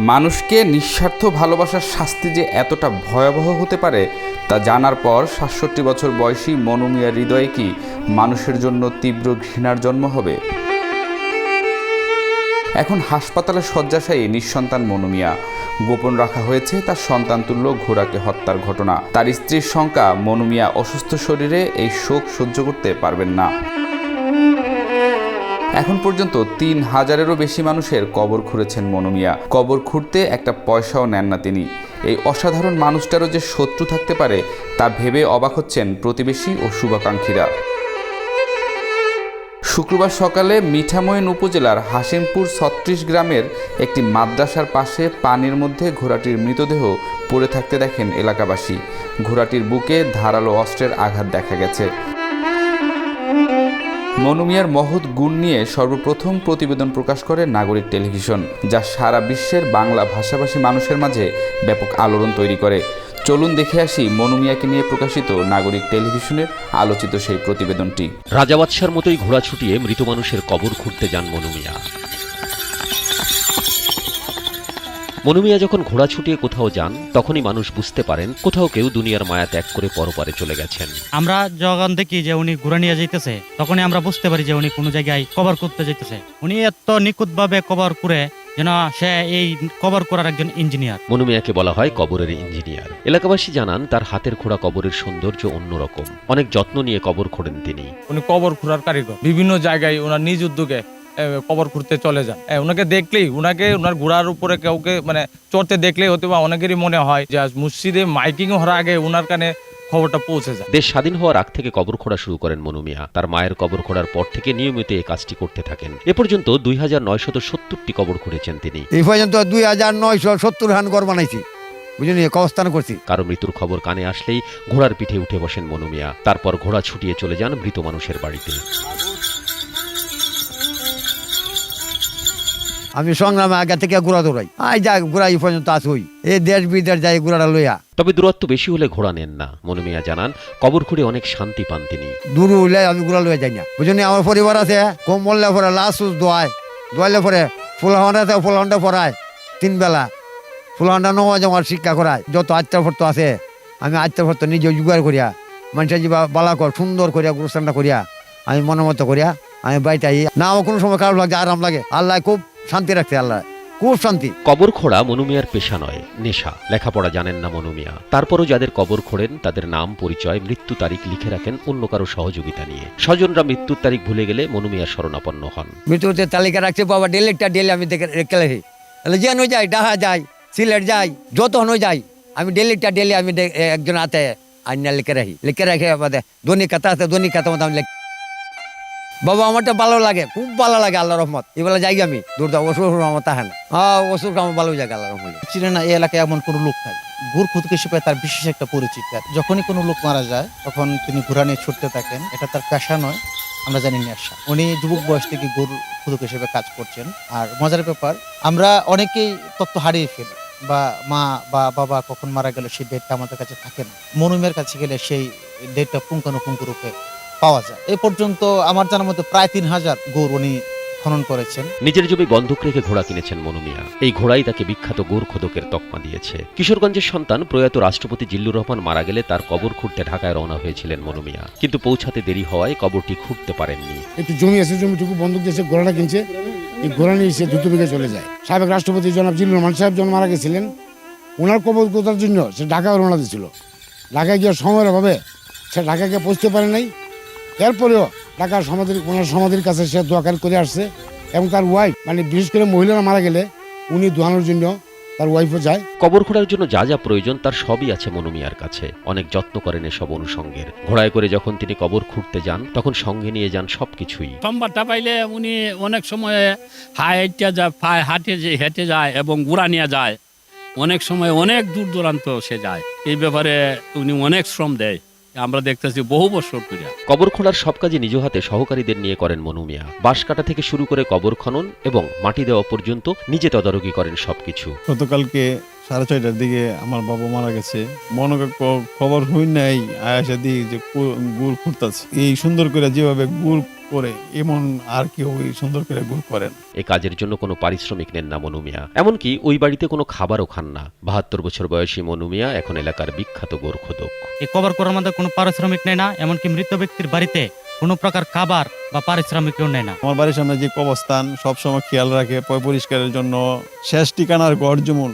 মানুষকে নিঃস্বার্থ ভালোবাসার শাস্তি যে এতটা ভয়াবহ হতে পারে তা জানার পর ৬৭ বছর বয়সী মনু মিয়ার হৃদয়ে কি মানুষের জন্য তীব্র ঘৃণার জন্ম হবে? এখন হাসপাতালে শয্যাশায়ী নিঃসন্তান মনু মিয়া। গোপন রাখা হয়েছে তার সন্তানতুল্য ঘোড়াকে হত্যার ঘটনা। তার স্ত্রীর শঙ্কা, মনু মিয়া অসুস্থ শরীরে এই শোক সহ্য করতে পারবেন না। এখন পর্যন্ত ৩,০০০-এরও বেশি মানুষের কবর খুঁড়েছেন মনু মিয়া। কবর খুঁড়তে একটা পয়সাও নেন না তিনি। এই অসাধারণ মানুষটারও যে শত্রু থাকতে পারে তা ভেবে অবাক হচ্ছেন প্রতিবেশী ও শুভাকাঙ্ক্ষীরা। শুক্রবার সকালে মিঠামইন উপজেলার হাশিমপুর ৩৬ গ্রামের একটি মাদ্রাসার পাশে পানির মধ্যে ঘোড়াটির মৃতদেহ পড়ে থাকতে দেখেন এলাকাবাসী। ঘোড়াটির বুকে ধারালো অস্ত্রের আঘাত দেখা গেছে। মনু মিয়ার মহৎ গুণ নিয়ে সর্বপ্রথম প্রতিবেদন প্রকাশ করে নাগরিক টেলিভিশন, যা সারা বিশ্বের বাংলা ভাষাভাষী মানুষের মাঝে ব্যাপক আলোড়ন তৈরি করে। চলুন দেখে আসি মনু মিয়াকে নিয়ে প্রকাশিত নাগরিক টেলিভিশনের আলোচিত সেই প্রতিবেদনটি। রাজা বাদশার মতোই ঘোড়া ছুটিয়ে মৃত মানুষের কবর খুঁড়তে যান মনু মিয়া। মনু মিয়া যখন ঘোড়া ছুটিয়ে কোথাও যান তখনই মানুষ বুঝতে পারেন কোথাও কেউ দুনিয়ার মায়া ত্যাগ করে পরপারে চলে গেছেন। আমরা যখন দেখি যে উনি ঘোড়া নিয়ে যাইতেছে তখনই আমরা বুঝতে পারি যে উনি কোনো জায়গায় কবর করতে যাইতেছে। উনি এত নিখুঁতভাবে কবর করে যেন সে এই কবর করার একজন ইঞ্জিনিয়ার। মনু মিয়াকে বলা হয় কবরের ইঞ্জিনিয়ার। এলাকাবাসী জানান তার হাতের খোঁড়া কবরের সৌন্দর্য অন্যরকম। অনেক যত্ন নিয়ে কবর খোঁড়েন তিনি। উনি কবর খোঁড়ার কারিগর। বিভিন্ন জায়গায় ওনার নিজ উদ্যোগে কবর খুঁড়তে চলে যান। ওনাকে দেখলেই ওনার ঘোড়ার উপরে কাউকে চড়তে দেখলেই হয়তো বা অনেকেরই মনে হয় যে মসজিদে মাইকিং হওয়ার আগে ওনার কানে খবরটা পৌঁছে যায়। দেশ স্বাধীন হওয়ার আগ থেকে কবর খোঁড়া শুরু করেন মনু মিয়া। তার মায়ের কবর খোঁড়ার পর থেকে নিয়মিত এই কাজটি করতে থাকেন। এ পর্যন্ত ২৯৭০টি কবর খুঁড়েছেন তিনি। এই পর্যন্ত ২৯৭০ রান ঘর বানাইছি, বুঝলি, কবরস্থান করছি। কারো মৃত্যুর খবর কানে আসলেই ঘোড়ার পিঠে উঠে বসেন মনু মিয়া। তারপর ঘোড়া ছুটিয়ে চলে যান মৃত মানুষের বাড়িতে। আমি সংগ্রামে আগে থেকে ঘোড়া দৌড়াই, যাই ঘোড়া এই পর্যন্ত আসই, এই দেশ বিদেশ যাই ঘোড়াটা লইয়া। তবে দূরত্ব বেশি হলে ঘোড়া নেন না। মনু মিয়া জানান কবর খুঁড়ে অনেক শান্তি পান তিনি। দূর হইলে আমি ঘোড়া লইয়া যাই না, বুঝলি। আমার পরিবার আছে, কম বললে পরে লাশ দোয়াইলে পরে ফুলহান্ডা পড়ায় ৩ বেলা। ফুলহান্ডা নমাজ আমার শিক্ষা করায়। যত আত্মভর্ত আছে আমি আত্মভর্ত নিজে জোগাড় করিয়া মানুষের যে বালা কর সুন্দর করিয়া গুরুস্থানটা করিয়া আমি মনোমত করিয়া আমি বাড়িতে আই না। আমার কোনো সময় খারাপ লাগে, আরাম লাগে। আল্লাহ খুব শান্তি রাখছে, আল্লাহ খুব শান্তি। কবর খোঁড়া মনু মিয়ার পেশা নয়, নেশা। লেখাপড়া জানেন না মনু মিয়া। তারপরও যাদের কবর খোঁড়েন তাদের নাম, পরিচয়, মৃত্যু তারিখ লিখে রাখেন অন্য কারো সহযোগিতা নিয়ে। স্বজনরা মৃত্যুর তারিখ ভুলে গেলে মনু মিয়ার শরণাপন্ন হন। মৃত্যুর তালিকা রাখছে বাবা, ডেলি আমি রেখে রাখি। যেন যাই, ডাহা যাই, সিলেট যাই, যত যাই, আমি ডেলি আমি একজন হাতে আইনা লিখে রাখি আমাদের দৈনিক খাতা আছে, দৈনিক খাতা মতো আমি লিখি। বাবা আমারটা ভালো লাগে, খুব ভালো লাগে, আল্লাহ রহমত। এবেলা যাই আমি দূরদা ওষুধ রহমত তাহে না। ওষুধ আমার ভালো জায়গা, আল্লাহ রহমত। চিনে না এই এলাকায় এমন কোনো লোক নাই। ঘুর খুদক হিসেবে তার বিশেষ একটা পরিচিত। যখনই কোনো লোক মারা যায় তখন তিনি ঘোড়া নিয়ে ছুটতে থাকেন। এটা তার পেশা নয়, আমরা জানি নেশা। উনি যুবক বয়স থেকে ঘুর খুদক হিসেবে কাজ করছেন। আর মজার ব্যাপার, আমরা অনেকেই তথ্য হারিয়ে ফেলি, বা মা বা বাবা কখন মারা গেল সেই ডেটটা আমাদের কাছে থাকে না। মনু মিয়ার কাছে গেলে সেই ডেটটা পুঙ্খানুপুঙ্খ রূপে পাওয়া যায়। এ পর্যন্ত আমার জানার মধ্যে প্রায় ৩,০০০ গরু উনি খনন করেছেন। নিজের জমি বন্ধক রেখে ঘোড়া কিনেছেন মনু মিয়া। এই ঘোড়াই তাকে বিখ্যাত গোর খোদকের তকমা দিয়েছে। কিশোরগঞ্জের সন্তান প্রয়াত রাষ্ট্রপতি জিল্লুর রহমান মারা গেলে তার কবর খুঁড়তে ঢাকায় রওনা হয়েছিলেন মনু মিয়া, কিন্তু পৌঁছাতে দেরি হওয়ায় কবরটি খুঁড়তে পারেননি। একটু জমি আছে, জমিটুকু বন্ধক দিয়েছে, ঘোড়াটা কিনছে। এই ঘোড়া নিয়ে সে দ্রুত বেগে চলে যায়। সাবেক রাষ্ট্রপতি জনাব জিল্লুর রহমান সাহেব যখন মারা গেছিলেন, ওনার কবর খোঁড়ার জন্য সে ঢাকায় রওনা দিয়েছিল। ঢাকায় গিয়ে সময়ের অভাবে সে ঢাকায় গিয়ে পৌঁছতে পারে নাই। এরপরেও ঢাকার ওনার সমাধির কাছে সে দোয়াকার করে আসছে। এবং তার ওয়াইফ, বিশেষ করে মহিলারা মারা গেলে উনি দোয়ানোর জন্য তার ওয়াইফও যায়। কবর খোঁড়ার জন্য যা যা প্রয়োজন তার সবই আছে মনু মিয়ার কাছে। অনেক যত্ন করেন এসব অনুষঙ্গের। ঘোড়ায় করে যখন তিনি কবর খুঁড়তে যান তখন সঙ্গে নিয়ে যান সবকিছুই। সম্বাদটা পাইলে উনি অনেক সময় হেঁটে যায় এবং ঘোড়া নিয়ে যায়। অনেক সময় অনেক দূর দূরান্ত সে যায়। এই ব্যাপারে উনি অনেক শ্রম দেয়, আমরা দেখতেছি বহু বছর ধরে। কবর খোঁড়ার সব কাজে নিজ হাতে সহকারীদের নিয়ে করেন মনু মিয়া। বাঁশ কাটা থেকে শুরু করে কবর খনন এবং মাটি দেওয়া পর্যন্ত নিজে তদারকি করেন সবকিছু। গতকালকে 6:30টার দিকে আমার বাবা মারা গেছে। মনে খবর হই নাই, আয়াসা দিই যে গুড় খুঁড়তেছে। এই সুন্দর করে যেভাবে গুড় করে, এমন আর কেউ ওই সুন্দর করে গুড় করেন। এ কাজের জন্য কোনো পারিশ্রমিক নেন না মনু মিয়া, এমনকি ওই বাড়িতে কোনো খাবারও খান না। 72 বছর বয়সী মনু মিয়া এখন এলাকার বিখ্যাত গোড় খোদক। এই কবর করার মধ্যে কোনো পারিশ্রমিক নেয় না, এমনকি মৃত ব্যক্তির বাড়িতে কোনো প্রকার খাবার বা পারিশ্রমিকও নেয় না। আমার বাড়ির সামনে যে কবরস্থান সবসময় খেয়াল রাখে, পরিষ্কারের জন্য শেষ ঠিকানার গড় যেমন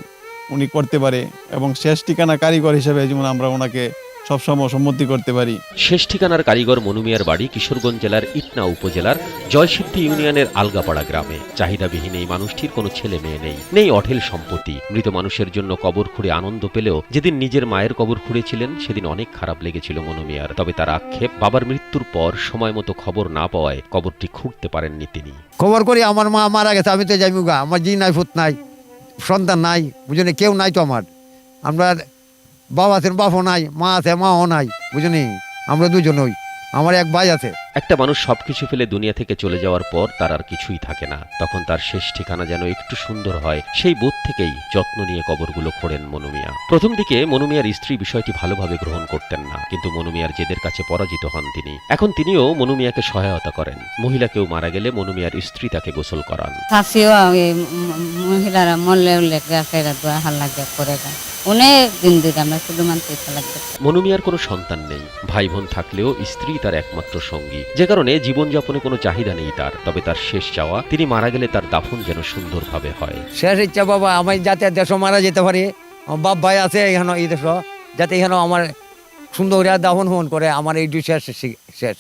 উনি করতে পারে, এবং শেষ ঠিকানা কারিগর হিসেবে যেমন আমরা ওনাকে সবসময় সম্মতি করতে পারি। শেষ ঠিকানার কারিগর মনু মিয়ার বাড়ি কিশোরগঞ্জ জেলার ইটনা উপজেলার জয়সিদ্ধি ইউনিয়নের আলগাপাড়া গ্রামে। চাহিদাবিহীন এই মানুষটির কোনো ছেলে মেয়ে নেই, নেই অঢেল সম্পত্তি। মৃত মানুষের জন্য কবর খুঁড়ে আনন্দ পেলেও যেদিন নিজের মায়ের কবর খুঁড়েছিলেন সেদিন অনেক খারাপ লেগেছিল মনু মিয়ার। তবে তার আক্ষেপ, বাবার মৃত্যুর পর সময় মতো খবর না পাওয়ায় কবরটি খুঁড়তে পারেননি তিনি। খবর করি আমার মা মারা গেছে, আমি তো যাইমু গা, আমার জি নাই, ফুত নাই, সন্তান নাই, বুঝলি কেউ নাই তো আমার। আমরা বাবা আছেন, বাপও নাই, মা আছে, মাও নাই, বুঝলি আমরা দুজনই। আমার এক ভাই আছে। একটা মানুষ সবকিছু ফেলে দুনিয়া থেকে চলে যাওয়ার পর তার আর কিছুই থাকে না, তখন তার শেষ ঠিকানা যেন একটু সুন্দর হয়, সেই বোধ থেকেই যত্ন নিয়ে কবরগুলো খোঁড়েন মনু মিয়া। প্রথম দিকে মনু মিয়ার স্ত্রী বিষয়টি ভালোভাবে গ্রহণ করতেন না, কিন্তু মনু মিয়ার জেদের কাছে পরাজিত হন তিনি। এখন তিনিও মনু মিয়াকে সহায়তা করেন। মহিলা কেউ মারা গেলে মনু মিয়ার স্ত্রী তাকে গোসল করান। মহিলারা মরলে দোয়া হাল্লা করে অনেক দিন ধরে আমরা শুধু মানতে লাগবে। মনু মিয়ার কোনো সন্তান নেই, ভাই বোন থাকলেও স্ত্রী তার একমাত্র সঙ্গী, যে কারণে জীবনযাপনে কোনো চাহিদা নেই তার। তবে তার শেষ চাওয়া, তিনি মারা গেলে তার দাফন যেন সুন্দরভাবে হয়। শেষ ইচ্ছা বাবা আমি যাতে দেশ মারা যেতে পারি, আমার বাপ ভাই আছে এখানে এই দেশ, যাতে এখানে আমার সুন্দর দাফন ফোন করে আমার এই শেষ শেষ।